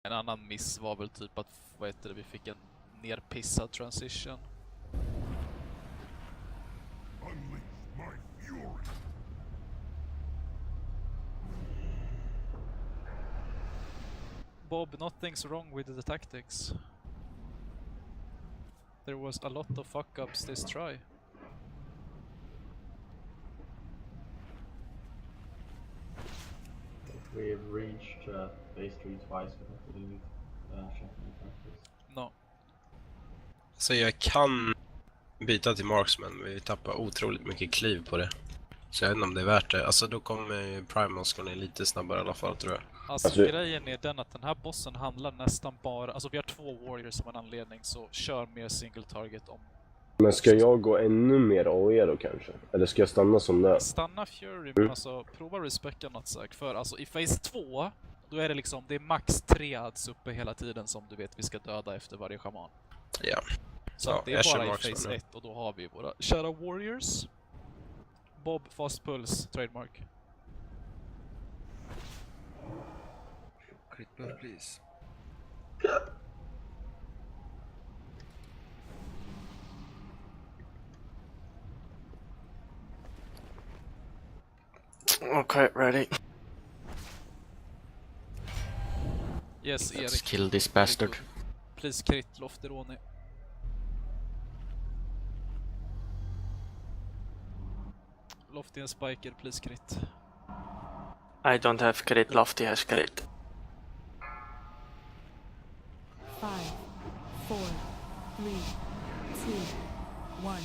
En annan miss var väl typ att vi fick en nerpissad transition. Bob, nothing's wrong with the tactics. There was a lot of fuck-ups this try. We've reached phase 3 twice without doing shotgun practice. No. Så jag kan byta till marksman, men vi tappar otroligt mycket kliv på det. Så jag vet inte om det är värt det. Alltså då kommer Primals gå ner lite snabbare i alla fall, tror jag. Alltså grejen är den att den här bossen handlar nästan bara... Alltså vi har 2 warriors som en anledning, så kör mer single target om... Men ska jag gå ännu mer AOE då kanske? Eller ska jag stanna som det? Stanna Fury, men alltså prova respecta något sagt. För alltså i phase 2, då är det liksom, det är max 3 ads uppe hela tiden som du vet vi ska döda efter varje shaman. Ja. Så Ja, det är bara i phase 1 och då har vi våra Shadow Warriors. Bob, Fast Pulse, trademark. Crit buff, please. Okay, ready. Yes, Let's Erik. kill this bastard. Please crit Lofteroni. Lofty and Spiker, please crit. I don't have crit, Lofty has crit. 5, 4, 3, 2, 1.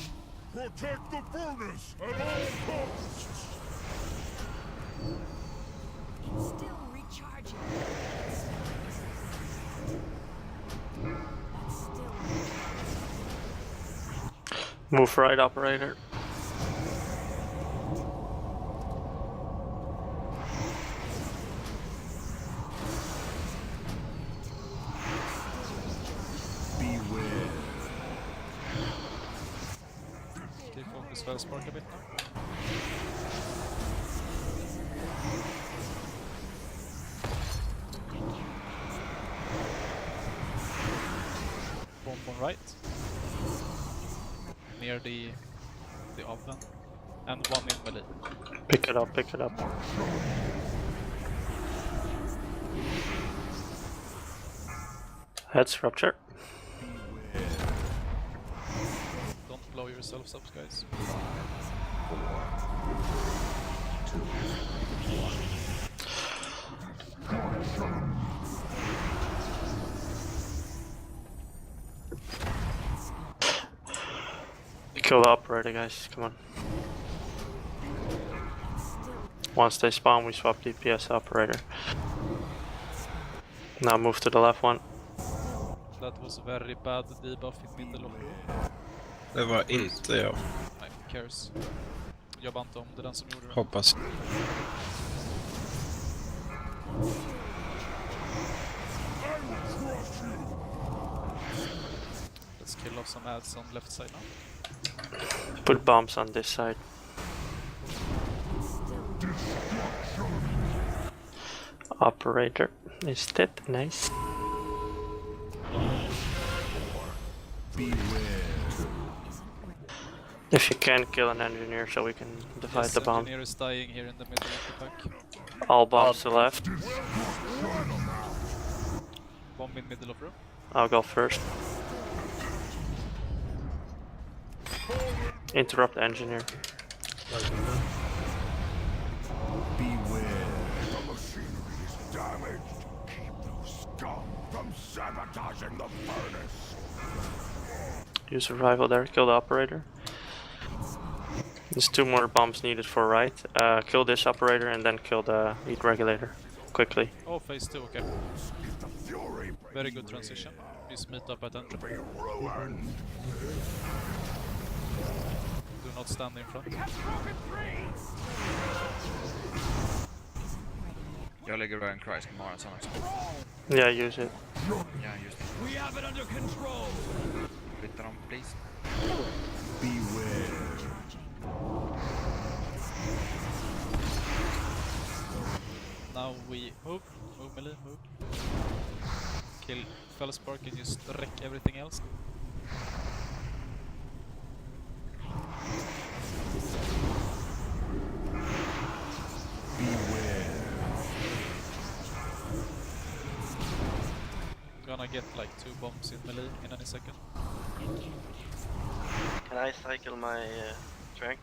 Protect the furnace at all costs! Still recharging. That's still Move right, operator. Beware. Okay, focus Fellspark a bit now. Bomb on right. Near the oven. And one in melee. Pick it up, pick it up. Heads rupture. Don't blow yourselves up, guys. Kill the operator, guys, come on. Once they spawn, we swap DPS operator. Now move to the left one. That was very bad debuff in middle of Det var inte jag. Nej, cares. Jobba inte om det, är den som gjorde det. Hoppas. Let's kill off some ads on left side now. Put bombs on this side. Operator is dead, nice. If you can, kill an engineer so we can divide the bomb. Engineer is dying here in the middle of the pack. All bombs to left. Bomb in middle of room. I'll go first. Interrupt engineer. Beware. The machinery is damaged. Keep those scum from sabotaging the furnace. Use survival there, kill the operator. There's 2 more bombs needed for right. Kill this operator and then kill the heat regulator. Quickly. Oh, phase 2, okay. If the fury Very good transition. Please meet up at entry. be ruined. Do not stand in front. Jag lägger Ryan Christ på Mara sen också. Yeah, use it. Ja, just det. We have it under control. Flytta dem, please. Beware. Now we move melee, move. kill Fellspark and just wreck everything else. Gonna get like 2 bombs in melee in any second. Can I cycle my trank?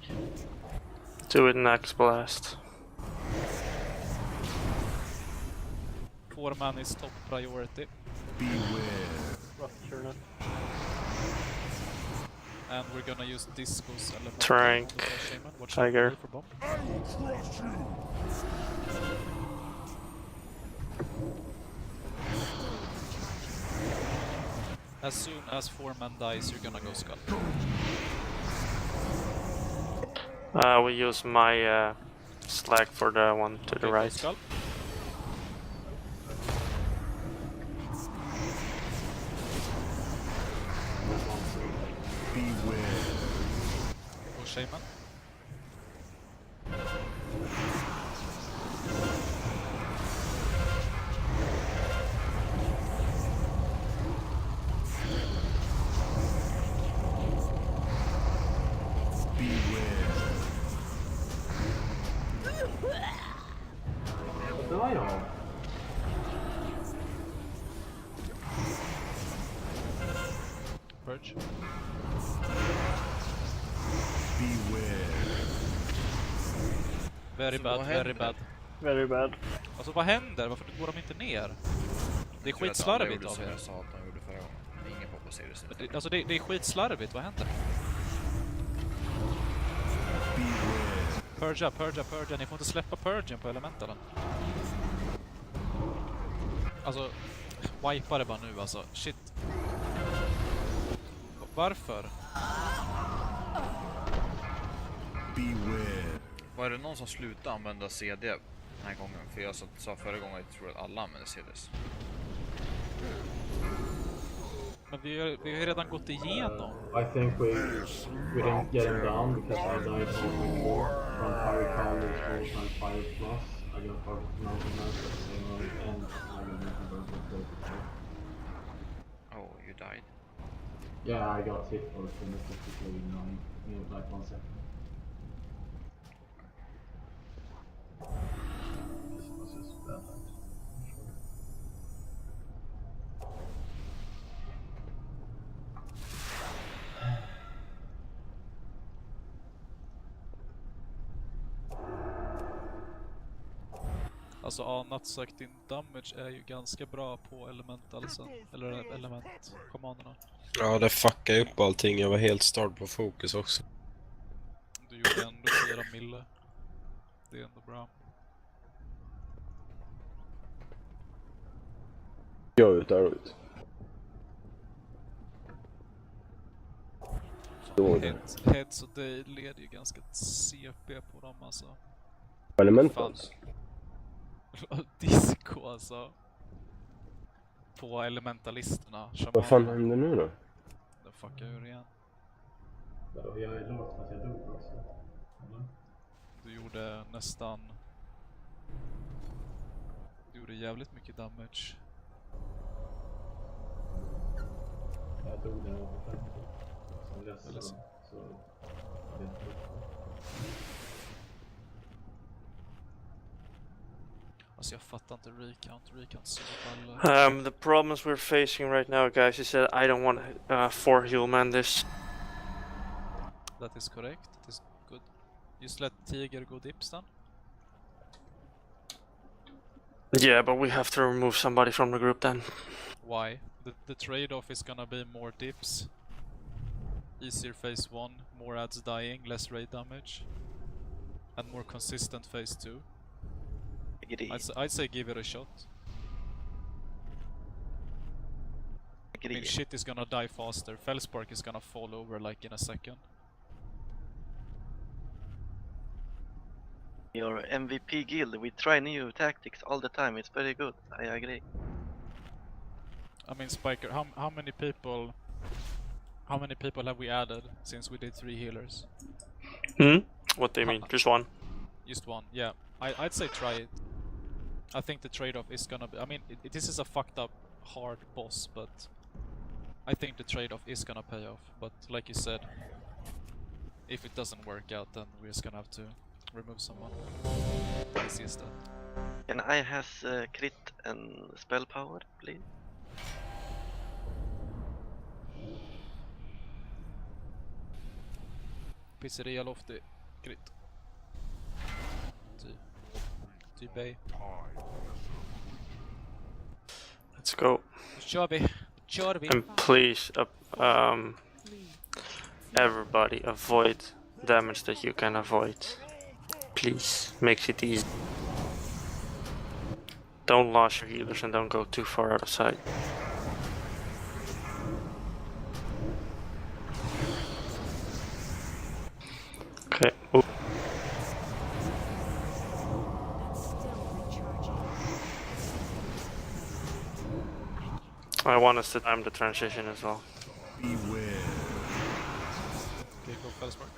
Do it next blast. 4 man is top priority. And we're gonna use Disco's element. Trank, on the Shaman. Watch Tiger. out for bomb. I will crush you. As soon as 4 man dies, you're gonna go skull. We use my slag for the one to the Okay, go right. skull. Go Shaman. What did I have? Purge. Very bad, vad very händer? bad. Very bad. Alltså vad händer? Varför går de inte ner? Det är Tur att alla skitslarvigt gjorde av som er. jag sa att de gjorde förra gången. Ingen på Sirius. Alltså det är skitslarvigt, vad händer? Purga, purga, purga. Ni får inte släppa purgen på elementalen. Alltså, wipa det bara nu alltså. Shit. Varför? Var det någon som slutade använda CD den här gången? För jag sa förra gången att jag tror att alla använder CDs. Men vi har ju redan gått igenom. I think we didn't get him down because I died from Fire College all-time fire plus. I got part of Mountain Master at the same moment and I got Mountain Burger 44. Oh, you died. Yeah, I got hit for 252 in like 1 second. This was just bad. Alltså ja, Nutsack, din damage är ju ganska bra på elementalsen. Eller elementkommanderna. Ja, det fuckade upp allting. Jag var helt start på fokus också. Du gjorde ändå 4 mille. Det är ändå bra. Jag ut, där ut. Heads och det leder ju ganska CP på dem alltså. Elementals. Disco alltså. På elementalisterna. Vad fan händer nu då? Den fuckar ur igen. Vadå, jag är lågt för att jag dog också. Eller? Du gjorde nästan... Du gjorde jävligt mycket damage. Jag dog där på 50. Som ledsen Eller så. så... Jag vet inte. Alltså jag fattar inte recount så baller. The problems we're facing right now, guys, is that I don't want 4 human this. That is correct, that is good. Just let Tiger go dips then. Yeah, but we have to remove somebody from the group then. Why? The trade-off is gonna be more dips. Easier phase 1, more ads dying, less raid damage. And more consistent phase 2. I'd say give it a shot. I mean, shit is gonna die faster. Fellspark is gonna fall over like in a second. Your MVP guild, we try new tactics all the time, it's very good, I agree. I mean, Spiker, how many people have we added since we did 3 healers? What do you mean? Just one? Just one, yeah. I'd say try it. I think the trade-off is gonna be... I mean, this is a fucked up hard boss, but I think the trade-off is gonna pay off. But like you said, if it doesn't work out, then we're just gonna have to remove someone. Easy as that. Can I has crit and spell power, please? Pizzeria Lofty, crit. Typ A. Let's go. Kör vi! Kör vi! And please, everybody avoid damage that you can avoid. Please, makes it easy. Don't lose your healers and don't go too far out of sight. Okay. Ooh. I want us to time the transition as well. Okay, go Felspark.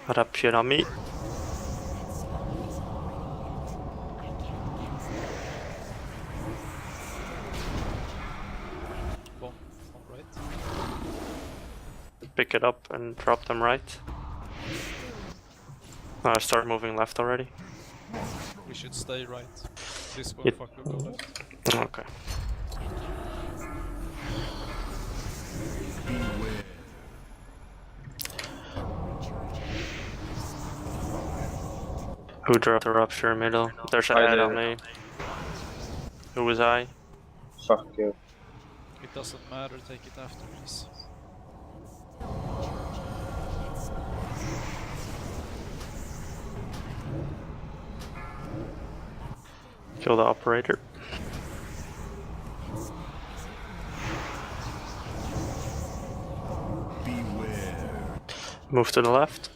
Rapirami. Bomb on right. Pick it up and drop them right. Start moving left already. We should stay right. This one Yep. fuck will go left. Okay. Who dropped the rupture middle? There's an I ad did. on me. Who was I? Fuck you. It doesn't matter, take it after, please. Kill the operator. Move to the left.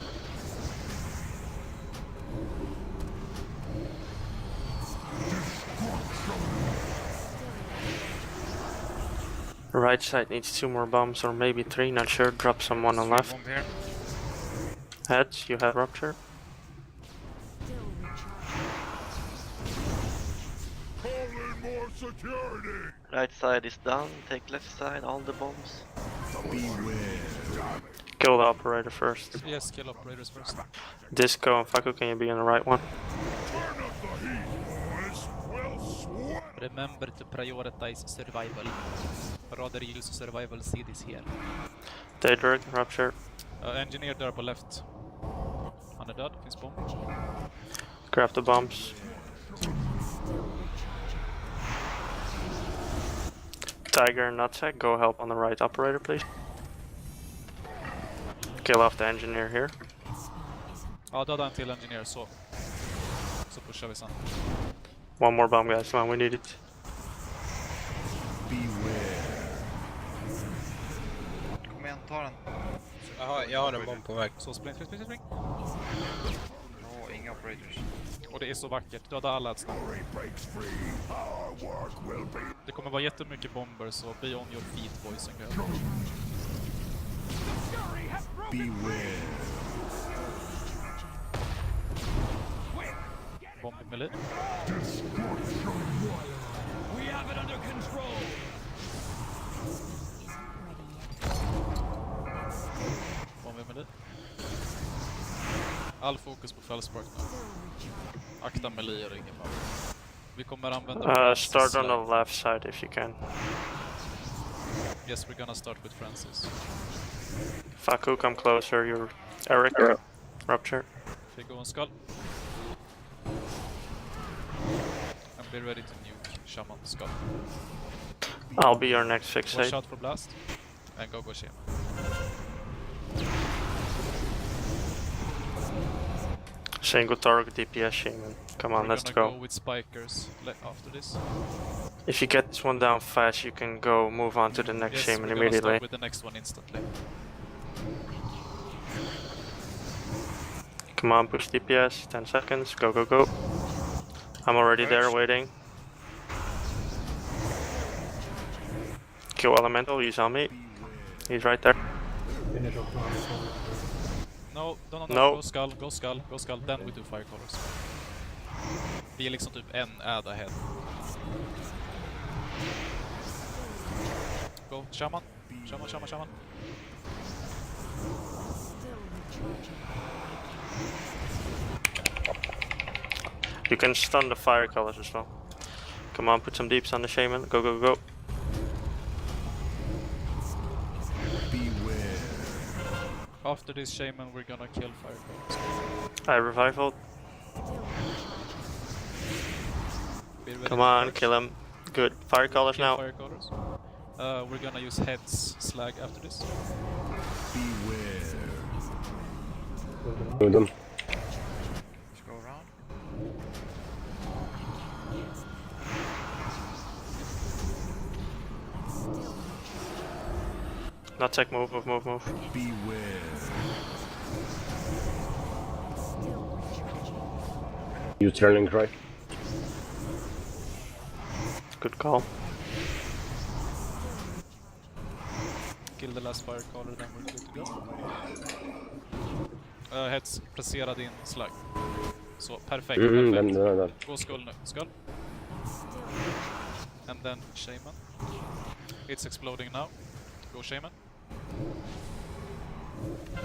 Right side needs 2 more bombs or maybe 3, not sure. Drop someone on left. Bomb here. Heads, you have rupture. Call in more security. Right side is done. Take left side, all the bombs. Kill the operator first. Yes, kill operators first. Disco and Faku, can you be on the right one? Turn up the heat, boys. We'll sweat. Remember to prioritize survival. Rather use survival CDs here. Daedric, rupture. Engineer där på left. Han är död, finns bomb. Grab the bombs. Tiger and Nutsack, go help on the right operator, please. Kill off the engineer here. Ja, döda en till engineer, så. Så pushar vi sen. One more bomb, guys. Come on, we need it. Kom igen, ta den. Jaha, jag har en bomb på väg. Så spring. Åh, inga operators. Och det är så vackert, döda alla ett snabbt. Breaks free. Our work will be. Det kommer vara jättemycket bomber, så be on your feet boys and girls. Bomb i melee. Bomb i melee. All fokus på Felspark nu. Akta melee och ingen bomb. Vi kommer använda Francis Start on Slide. the left side if you can. Yes, we're gonna start with Francis. Faku, come closer. You're Eric. Rupture. Okay, go on Skull. And be ready to nuke Shaman Skull. I'll be your next Watch fixate. out for blast. And go Shaman. Shingo Targ, DPS Shaman. Come on, We're let's gonna go. go with Spikers after this. If you get this one down fast, you can go move on to the next Yes, Shaman we're gonna immediately. start with the next one instantly. Come on, push DPS. 10 seconds. Go, go, go. I'm already there waiting. Kill Elemental, he's on me. He's right there. Finish off now. No. No. Go Skull, then we do Fire Colors. Vi är liksom typ en ad ahead. go. Shaman. Shaman. Still recharging. You can stun the fire colors as well. Come on, put some deeps on the shaman. Go, go, go. Beware. After this shaman, we're gonna kill fire colors. I revival. Be ready Come to on, charge. kill him. Good. Fire colors Kill now. fire colors. We're gonna use heads slag after this. Beware. Move them. Let's go around. Not tech, move. Beware. Use turning cry. Good call. Kill the last fire caller, then we're good to go. Heads, placera din slag. Så, perfekt. Den perfekt. där. Gå skull nu. Skull. And then shaman. It's exploding now. Go shaman.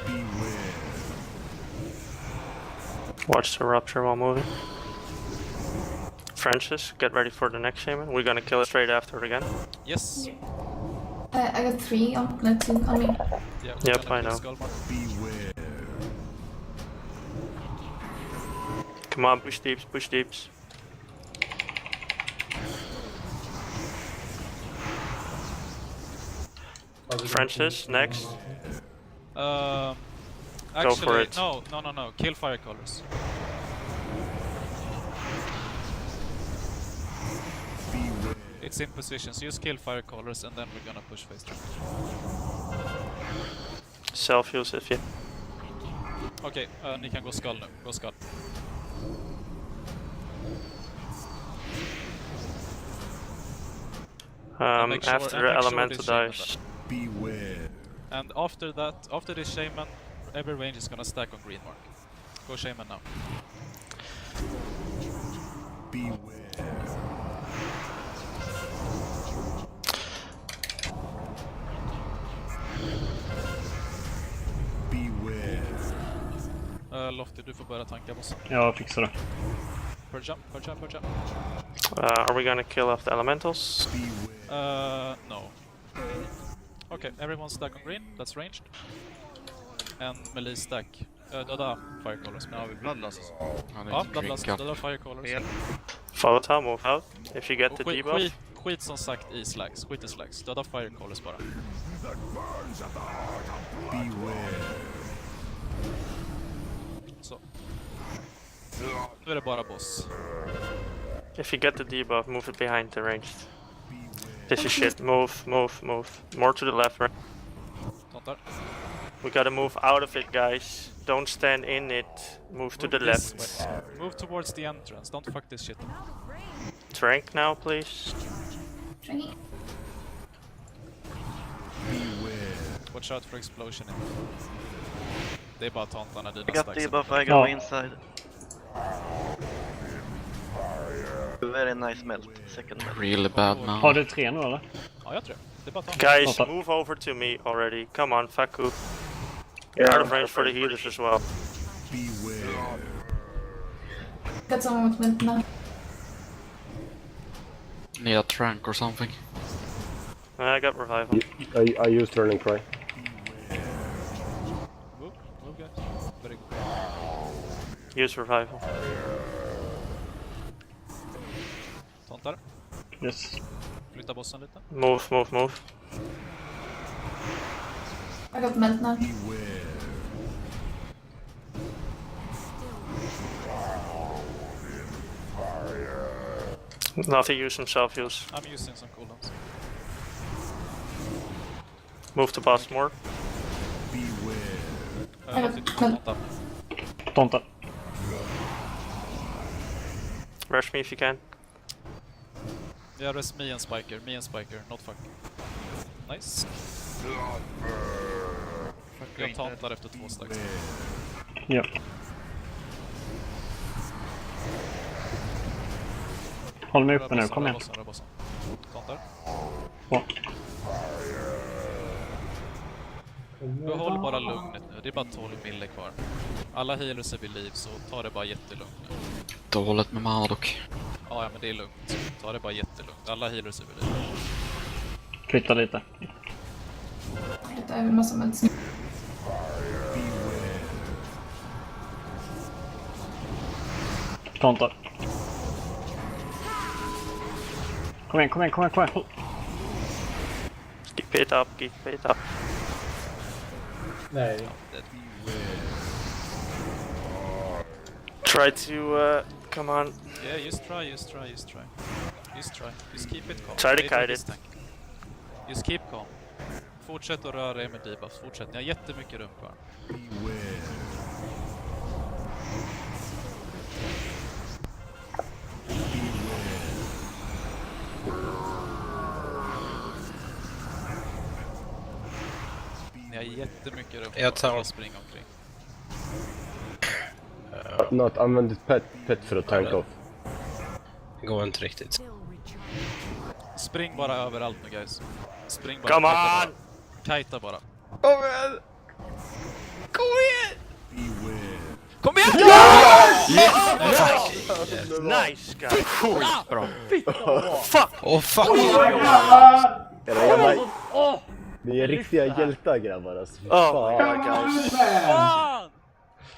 Beware. Watch the rupture while moving. Francis, get ready for the next shaman. We're gonna kill it straight after again. Yes. I got 3 on Neptune. I mean, Yeah, Yep, gonna I kill know. Skullmark. Beware. Come on, push deeps, push deeps. Francis, next. Actually, for it. No. Kill fire colors. Beware. It's in position, so just kill fire colors and then we're gonna push phase 3. Self-use if you... Okej, ni kan gå skull nu. Gå skull. make sure- After and the make sure elemental this shaman dies. Beware. And after that, after this shaman, every range is gonna stack on green mark. Go shaman now. Beware. Beware. Lofty, du får börja tanka bossen. Jag fixar det. Purge up. Are we gonna kill off the elementals? Beware. No. Okay, everyone stack on green, that's ranged. And melee stack. Döda fire colors. Nu har vi bloodlust alltså. Ja, bloodlust, döda fire colors. Fel. Follow move out. If you get the Och debuff. skit som sagt i slags, skit i slags. Döda fire colors bara. That burns at the heart of blood. Beware. Så. Nu är det bara boss. If you get the debuff, move it behind the ranged. This is shit. Move. More to the left, right? Tontar. We gotta move out of it, guys. Don't stand in it. Move to the Move this left. way. Move towards the entrance, don't fuck this shit up. Trank now, please. Drinking. Watch out for explosion in. Det är bara tontarna dina I got stacks. debuff, I go Ja. inside. Very nice melt, second melt. Really bad now. Har du 3 nu eller? Ja, jag tror det. Det är bara tontar. Guys, Tontar. move over to me already. Come on, Faku. You're out of range for the healers as well. Beware. Got someone with mint now. Need a trank or something. I got revival. I use turning cry. Move guys. Very good. Use revival. Tontar. Yes. Flytta bossen lite. Move. I got melt now. Beware. Nothing, use some self-use. I'm using some cooldowns. Move to boss more. Beware. Lofty, tontar. Tomta. Rush me if you can. Yeah, rest me and Spiker, not fuck. Nice. Jag tantar efter 2 stacks. Ja. Håll mig uppe nu, kom igen. Röra bossen. Tantar. Bra. Behåll bara lugnet nu, det är bara 12 mille kvar. Alla healers är vid liv, så ta det bara jättelugnt nu. Dåligt med mana dock. Ja, men det är lugnt. Ta det bara jättelugnt. Alla healers är vid liv. Flytta lite. Det är en massa medicin. Kontor. Kom igen. Keep it up, keep it up. Nej. Try to, come on. Yeah, just try. Just keep it calm. Try to Wait kite for this it. tank. Just keep calm. Fortsätt att röra er med debuffs. Fortsätt. Ni har jättemycket rum kvar. Ni har jättemycket rum Jag tar- att springa omkring. Något, använd ditt pet för att tanka off. Det går inte riktigt. Still recharging. Spring bara överallt nu, guys. Spring bara. Come kajta on! bara. Kajta bara. Kom igen! Nice guy! Bra. Fuck! Åh fuck! Era jävla... Ni är riktiga hjältar grabbar alltså. Fy Oh my fan. god guys.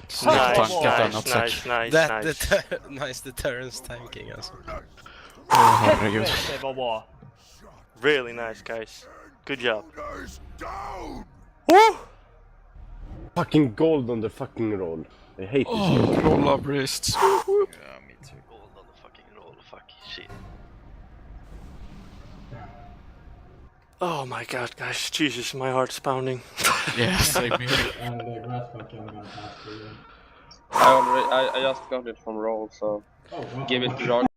Snyggt tankat den Nice, uppsäck. nice, That nice. nice deterrence tanking alltså. Herregud. Det var bra. Really nice guys. Good job. Shoulders down! Woo! Fucking gold on the fucking roll. I hate this shit. Rolla wrists. Yeah, me too. Gold on the fucking roll, fuck shit. Oh my god guys, Jesus, my heart's pounding. Yeah, same here. And the grass fucking I'm gonna pass through. I just got it from roll, so Oh, wow. give it to Roger.